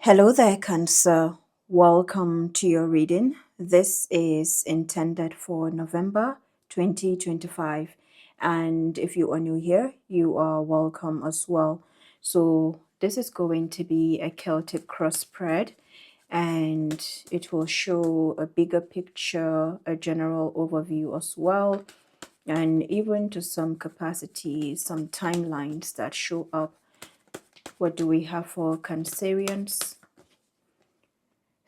Hello there, Cancer. Welcome to your reading. This is intended for November 2025. And if you are new here, you are welcome as well. So, this is going to be a Celtic cross spread, and it will show a bigger picture, a general overview as well, and even to some capacity, some timelines that show up. What do we have for Cancerians?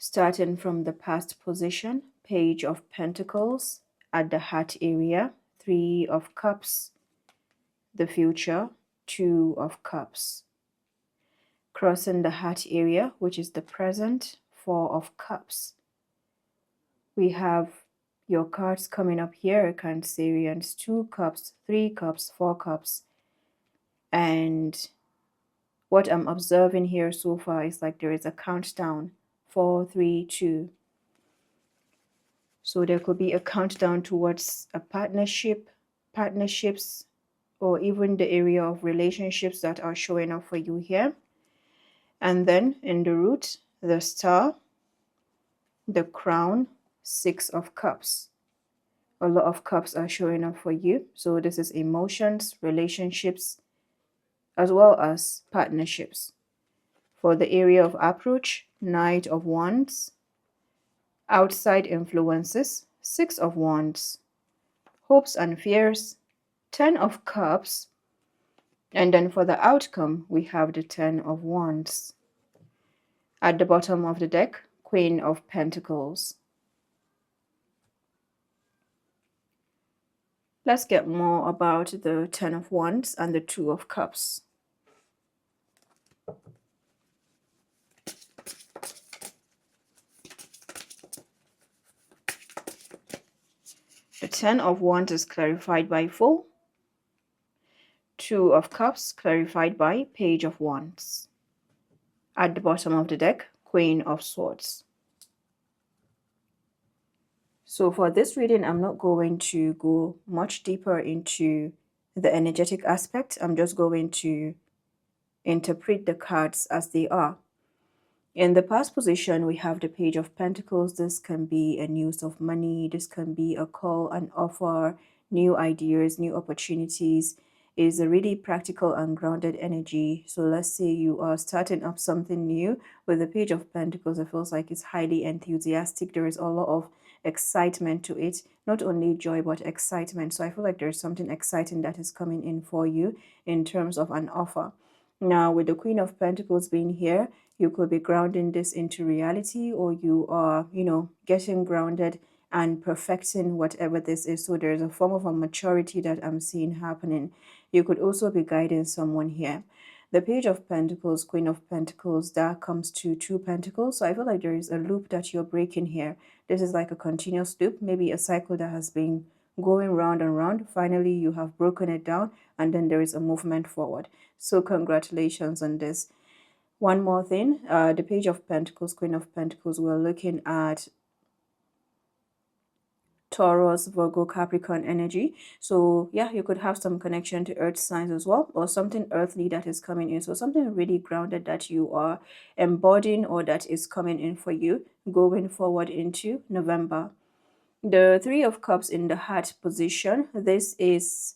Starting from the past position, Page of Pentacles at the heart area, Three of Cups, the future, Two of Cups. Crossing the heart area, which is the present, Four of Cups. We have your cards coming up here, Cancerians, 2 cups, 3 cups, 4 cups. And what I'm observing here so far is like there is a countdown, 4, 3, 2. So there could be a countdown towards a partnerships, or even the area of relationships that are showing up for you here. And then in the root, the Star, the Crown, 6 of Cups. A lot of cups are showing up for you. So this is emotions, relationships, as well as partnerships. For the area of approach, Knight of Wands, outside influences, 6 of Wands, hopes and fears, 10 of Cups, and then for the outcome, we have the 10 of Wands. At the bottom of the deck, Queen of Pentacles. Let's get more about the 10 of Wands and the 2 of Cups. The 10 of Wands is clarified by Fool. 2 of Cups clarified by Page of Wands. At the bottom of the deck, Queen of Swords. So for this reading, I'm not going to go much deeper into the energetic aspect. I'm just going to interpret the cards as they are. In the past position, we have the Page of Pentacles. This can be a news of money. This can be a call, an offer, new ideas, new opportunities. Is a really practical and grounded energy. So let's say you are starting up something new. With the Page of Pentacles, it feels like it's highly enthusiastic. There is a lot of excitement to it, not only joy but excitement. So I feel like there's something exciting that is coming in for you in terms of an offer. Now with the Queen of Pentacles being here, you could be grounding this into reality, or you are, getting grounded and perfecting whatever this is. So there's a form of a maturity that I'm seeing happening. You could also be guiding someone here. The Page of Pentacles, Queen of Pentacles, that comes to 2 Pentacles. So I feel like there is a loop that you're breaking here. This is like a continuous loop, maybe a cycle that has been going round and round. Finally, you have broken it down, and then there is a movement forward. So congratulations on this. One more thing, the Page of Pentacles, Queen of Pentacles, we're looking at Taurus, Virgo, Capricorn energy. So yeah, you could have some connection to earth signs as well, or something earthly that is coming in. So something really grounded that you are embodying, or that is coming in for you going forward into November. The 3 of Cups in the heart position. This is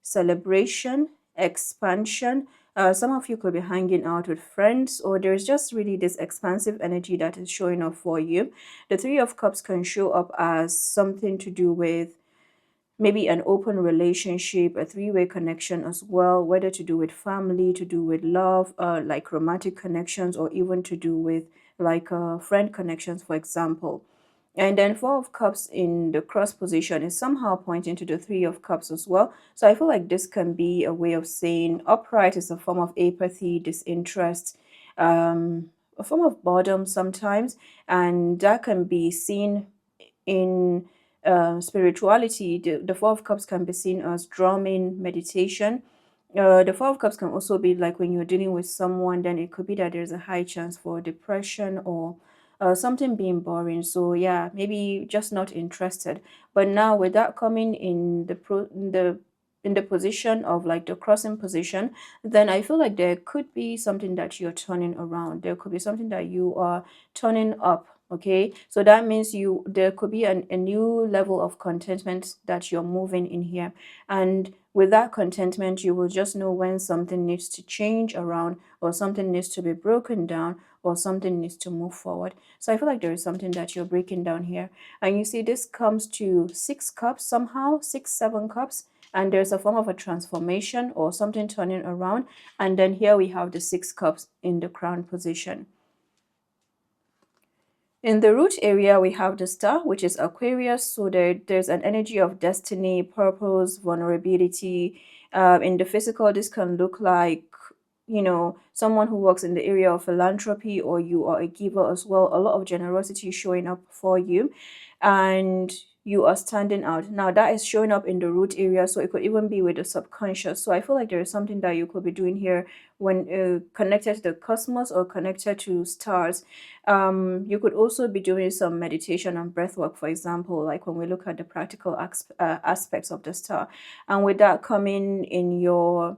celebration, expansion. Some of you could be hanging out with friends, or there's just really this expansive energy that is showing up for you. The 3 of Cups can show up as something to do with maybe an open relationship, a 3-way connection as well, whether to do with family, to do with love, like romantic connections, or even to do with like friend connections, for example. And then 4 of Cups in the cross position is somehow pointing to the 3 of Cups as well. So I feel like this can be a way of saying upright is a form of apathy, disinterest, a form of boredom sometimes. And that can be seen in spirituality. The 4 of Cups can be seen as drumming, meditation. The 4 of Cups can also be like when you're dealing with someone, then it could be that there's a high chance for depression, or something being boring. So yeah, maybe just not interested. But now with that coming in the in the position of like the crossing position, then I feel like there could be something that you're turning around. There could be something that you are turning up. Okay, so that means there could be a new level of contentment that you're moving in here, and with that contentment you will just know when something needs to change around, or something needs to be broken down, or something needs to move forward. So I feel like there is something that you're breaking down here, and you see this comes to 6 cups somehow, 6 7 cups, and there's a form of a transformation or something turning around, and then here we have the 6 cups in the crown position. In the root area, we have the star, which is Aquarius. So there's an energy of destiny, purpose, vulnerability. In the physical, this can look like, someone who works in the area of philanthropy, or you are a giver as well. A lot of generosity showing up for you, and you are standing out. Now that is showing up in the root area, so it could even be with the subconscious. So I feel like there is something that you could be doing here when connected to the cosmos or connected to stars. You could also be doing some meditation and breath work, for example, like when we look at the practical aspects of the star, and with that coming in your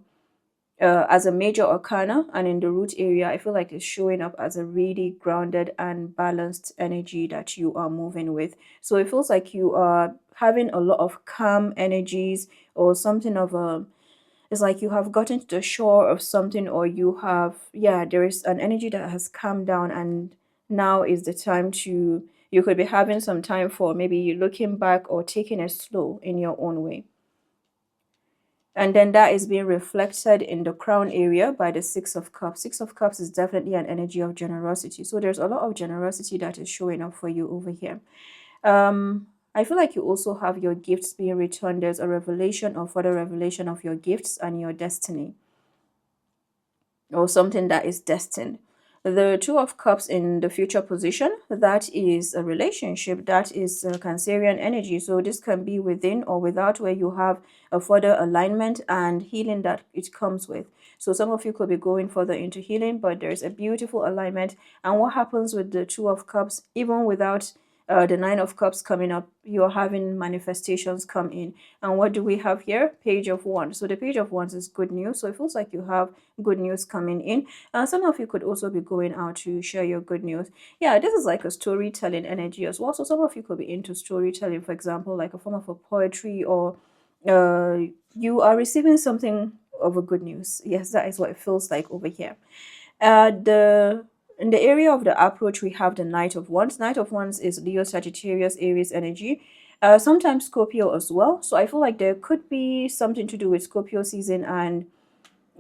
as a major arcana and in the root area, I feel like it's showing up as a really grounded and balanced energy that you are moving with. So it feels like you are having a lot of calm energies, or something of a, it's like you have gotten to the shore of something, or you have, yeah, there is an energy that has calmed down, and now is the time to, you could be having some time for maybe looking back or taking it slow in your own way. And then that is being reflected in the crown area by the 6 of cups. 6 of cups is definitely an energy of generosity, so there's a lot of generosity that is showing up for you over here. I feel like you also have your gifts being returned. There's a revelation or further revelation of your gifts and your destiny, or something that is destined. The 2 of cups in the future position, that is a relationship, that is a Cancerian energy. So this can be within or without, where you have a further alignment and healing that it comes with. So some of you could be going further into healing, but there's a beautiful alignment. And what happens with the 2 of cups, even without the 9 of cups coming up, you're having manifestations come in. And what do we have here? Page of Wands. So the Page of Wands is good news. So it feels like you have good news coming in. Some of you could also be going out to share your good news. Yeah, this is like a storytelling energy as well. So some of you could be into storytelling, for example, like a form of a poetry, or you are receiving something of a good news. Yes, that is what it feels like over here. The In the area of the approach, we have the Knight of Wands. Knight of Wands is Leo, Sagittarius, Aries energy. Sometimes Scorpio as well. So I feel like there could be something to do with Scorpio season and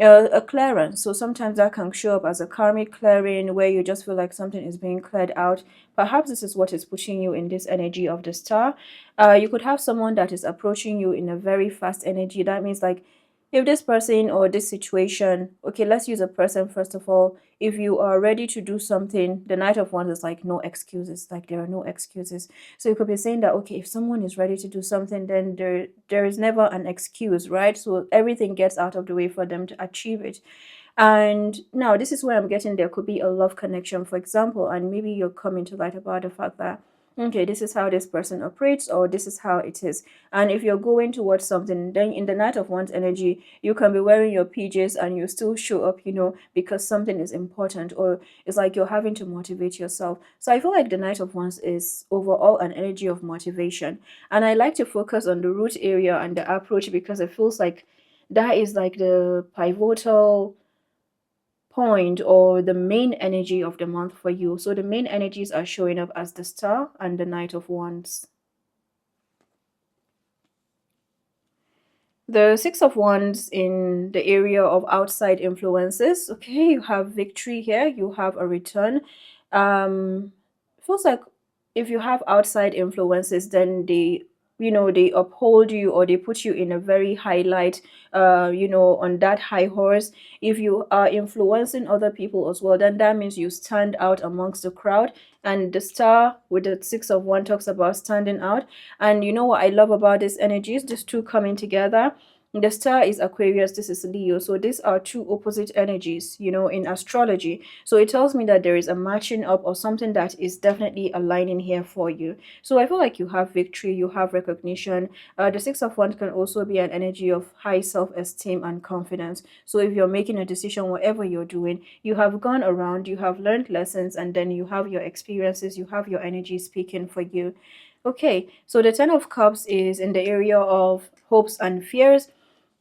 a clearance. So sometimes that can show up as a karmic clearing, where you just feel like something is being cleared out. Perhaps this is what is pushing you in this energy of the star. You could have someone that is approaching you in a very fast energy. That means like, if this person or this situation, okay, let's use a person first of all. If you are ready to do something, the Knight of Wands is like no excuses, like there are no excuses. So you could be saying that, okay, if someone is ready to do something, then there is never an excuse, right? So everything gets out of the way for them to achieve it. And now this is where I'm getting, there could be a love connection, for example, and maybe you're coming to light about the fact that, okay, this is how this person operates, or this is how it is. And if you're going towards something, then in the Knight of Wands energy, you can be wearing your PJs and you still show up, because something is important, or it's like you're having to motivate yourself. So I feel like the Knight of Wands is overall an energy of motivation. And I like to focus on the root area and the approach, because it feels like that is like the pivotal point or the main energy of the month for you. So the main energies are showing up as the Star and the Knight of Wands. The Six of Wands in the area of outside influences. Okay, you have victory here. You have a return. Feels like if you have outside influences, then they uphold you, or they put you in a very high light, on that high horse. If you are influencing other people as well, then that means you stand out amongst the crowd. And the star with the 6 of Wands talks about standing out. And you know what I love about these energies, these two coming together, The star is Aquarius, this is Leo. So these are two opposite energies, you know, in astrology. So it tells me that there is a matching up or something that is definitely aligning here for you. So I feel like you have victory, you have recognition. The Six of Wands can also be an energy of high self-esteem and confidence. So if you're making a decision, whatever you're doing, you have gone around, you have learned lessons, and then you have your experiences, you have your energy speaking for you. Okay, so the Ten of Cups is in the area of hopes and fears.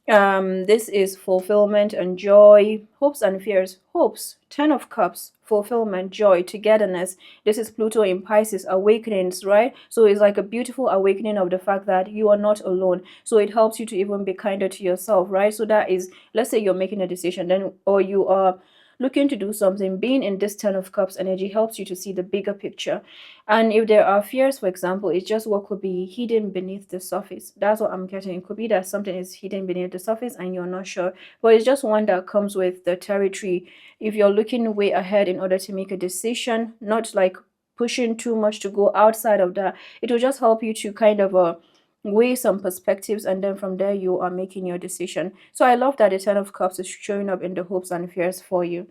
This is fulfillment and joy, hopes and fears. Hopes, Ten of Cups, fulfillment, joy, togetherness. This is Pluto in Pisces, awakenings, right? So it's like a beautiful awakening of the fact that you are not alone. So it helps you to even be kinder to yourself, right? So that is, let's say you're making a decision, then, or you are looking to do something, being in this Ten of Cups energy helps you to see the bigger picture. And if there are fears, for example, it's just what could be hidden beneath the surface. That's what I'm getting. It could be that something is hidden beneath the surface and you're not sure, but it's just one that comes with the territory. If you're looking way ahead in order to make a decision, not like pushing too much to go outside of that, it will just help you to kind of weigh some perspectives, and then from there you are making your decision. So I love that the Ten of Cups is showing up in the hopes and fears for you.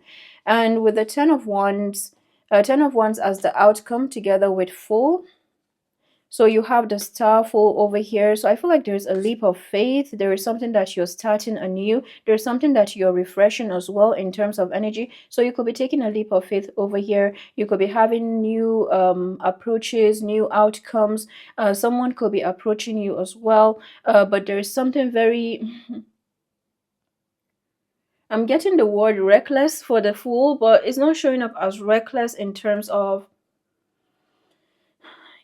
And with the Ten of Wands as the outcome together with Fool, so you have the star full over here. So I feel like there's a leap of faith. There is something that you're starting anew. There's something that you're refreshing as well in terms of energy. So you could be taking a leap of faith over here. You could be having new approaches, new outcomes. Someone could be approaching you as well. But there is something very... I'm getting the word reckless for the Fool, but it's not showing up as reckless in terms of,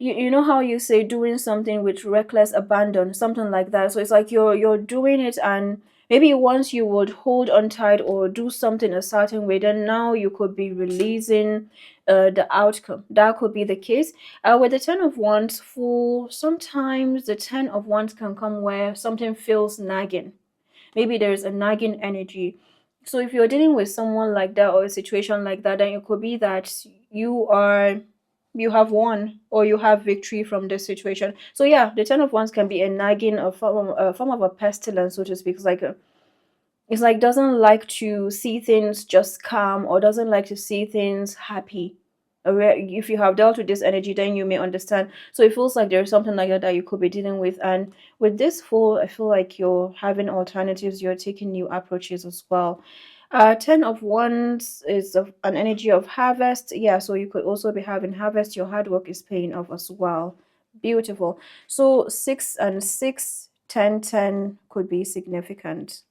you know how you say doing something with reckless abandon, something like that. So it's like you're doing it, and maybe once you would hold on tight or do something a certain way, then now you could be releasing the outcome. That could be the case. With the Ten of Wands full, sometimes the Ten of Wands can come where something feels nagging. Maybe there's a nagging energy. So if you're dealing with someone like that or a situation like that, then it could be that you have won or you have victory from this situation. So yeah, the Ten of Wands can be a nagging, a form of a pestilence, so to speak. It's like doesn't like to see things just calm, or doesn't like to see things happy. If you have dealt with this energy, then you may understand. So it feels like there's something like that that you could be dealing with. And with this Fool, I feel like you're having alternatives, you're taking new approaches as well. Ten of Wands is an energy of harvest. Yeah, so you could also be having harvest. Your hard work is paying off as well. Beautiful. So 6 and 6, 10, 10 could be significant.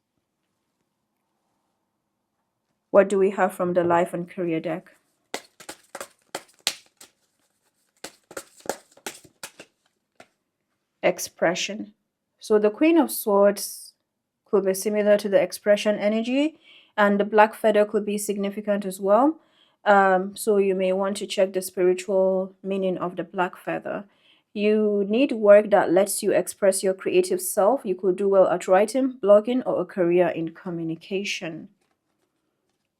What do we have from the life and career deck? Expression. So the Queen of Swords could be similar to the expression energy, and the black feather could be significant as well. So you may want to check the spiritual meaning of the black feather. You need work that lets you express your creative self. You could do well at writing, blogging, or a career in communication.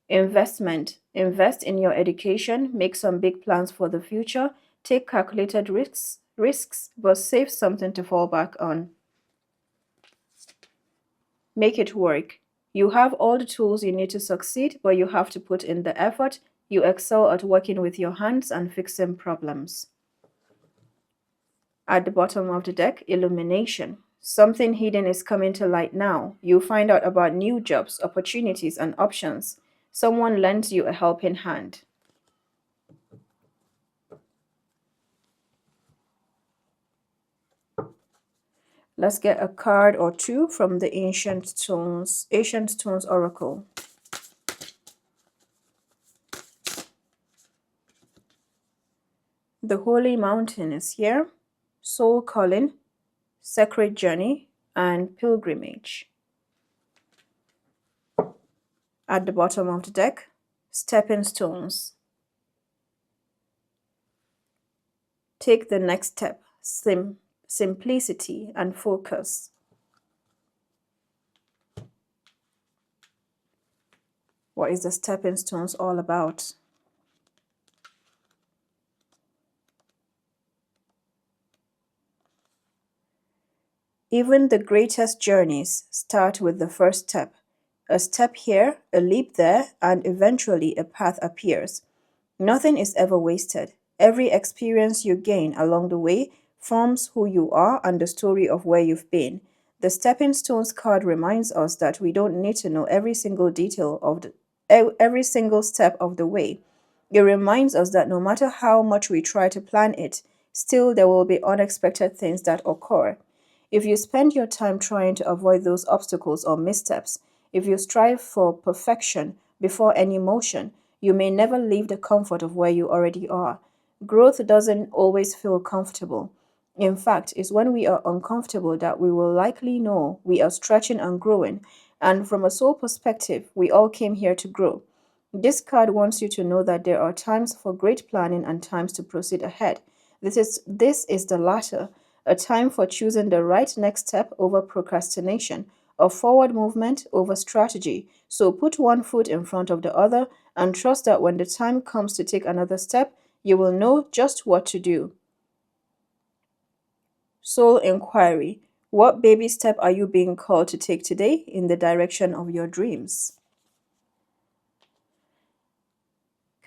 Investment. Invest in your education. Make some big plans for the future. Take calculated risks, but save something to fall back on. Make it work. You have all the tools you need to succeed, but you have to put in the effort. You excel at working with your hands and fixing problems. At the bottom of the deck, illumination. Something hidden is coming to light now. You find out about new jobs, opportunities, and options. Someone lends you a helping hand. Let's get a card or two from the Ancient Stones Oracle. The Holy Mountain is here. Soul Calling, Sacred Journey, and Pilgrimage. At the bottom of the deck, Stepping Stones. Take the next step, simplicity and focus. What is the Stepping Stones all about? Even the greatest journeys start with the first step. A step here, a leap there, and eventually a path appears. Nothing is ever wasted. Every experience you gain along the way forms who you are and the story of where you've been. The stepping stones card reminds us that we don't need to know every single detail of every single step of the way. It reminds us that no matter how much we try to plan it, still there will be unexpected things that occur. If you spend your time trying to avoid those obstacles or missteps, if you strive for perfection before any motion, you may never leave the comfort of where you already are. Growth doesn't always feel comfortable. In fact, it's when we are uncomfortable that we will likely know we are stretching and growing. And from a soul perspective, we all came here to grow. This card wants you to know that there are times for great planning and times to proceed ahead. This is the latter, a time for choosing the right next step over procrastination, of forward movement over strategy. So put one foot in front of the other and trust that when the time comes to take another step, you will know just what to do. Soul inquiry. What baby step are you being called to take today in the direction of your dreams?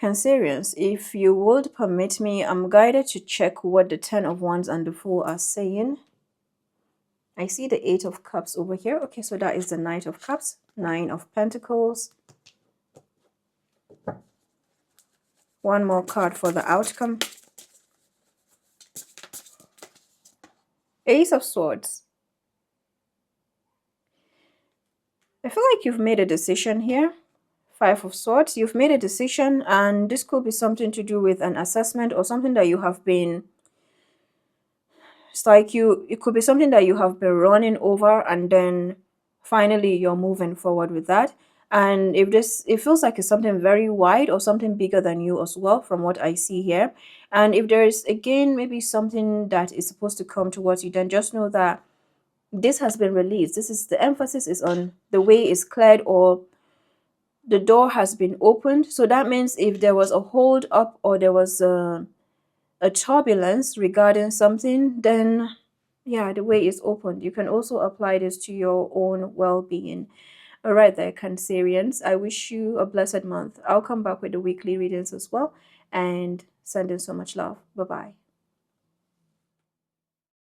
Cancerians, if you would permit me, I'm guided to check what the Ten of Wands and the Fool are saying. I see the Eight of Cups over here. Okay, so that is the Knight of Cups, Nine of Pentacles. One more card for the outcome. Ace of Swords. I feel like you've made a decision here. Five of Swords. You've made a decision, and this could be something to do with an assessment or something that you have been... It's like it could be something that you have been running over, and then finally you're moving forward with that. And if this, it feels like it's something very wide or something bigger than you as well, from what I see here. And if there's again maybe something that is supposed to come towards you, then just know that this has been released. This is the emphasis is on the way is cleared or the door has been opened. So that means if there was a hold up or there was a turbulence regarding something, then yeah, the way is open. You can also apply this to your own well-being. All right there, Cancerians, I wish you a blessed month. I'll come back with the weekly readings as well, and sending so much love. Bye-bye.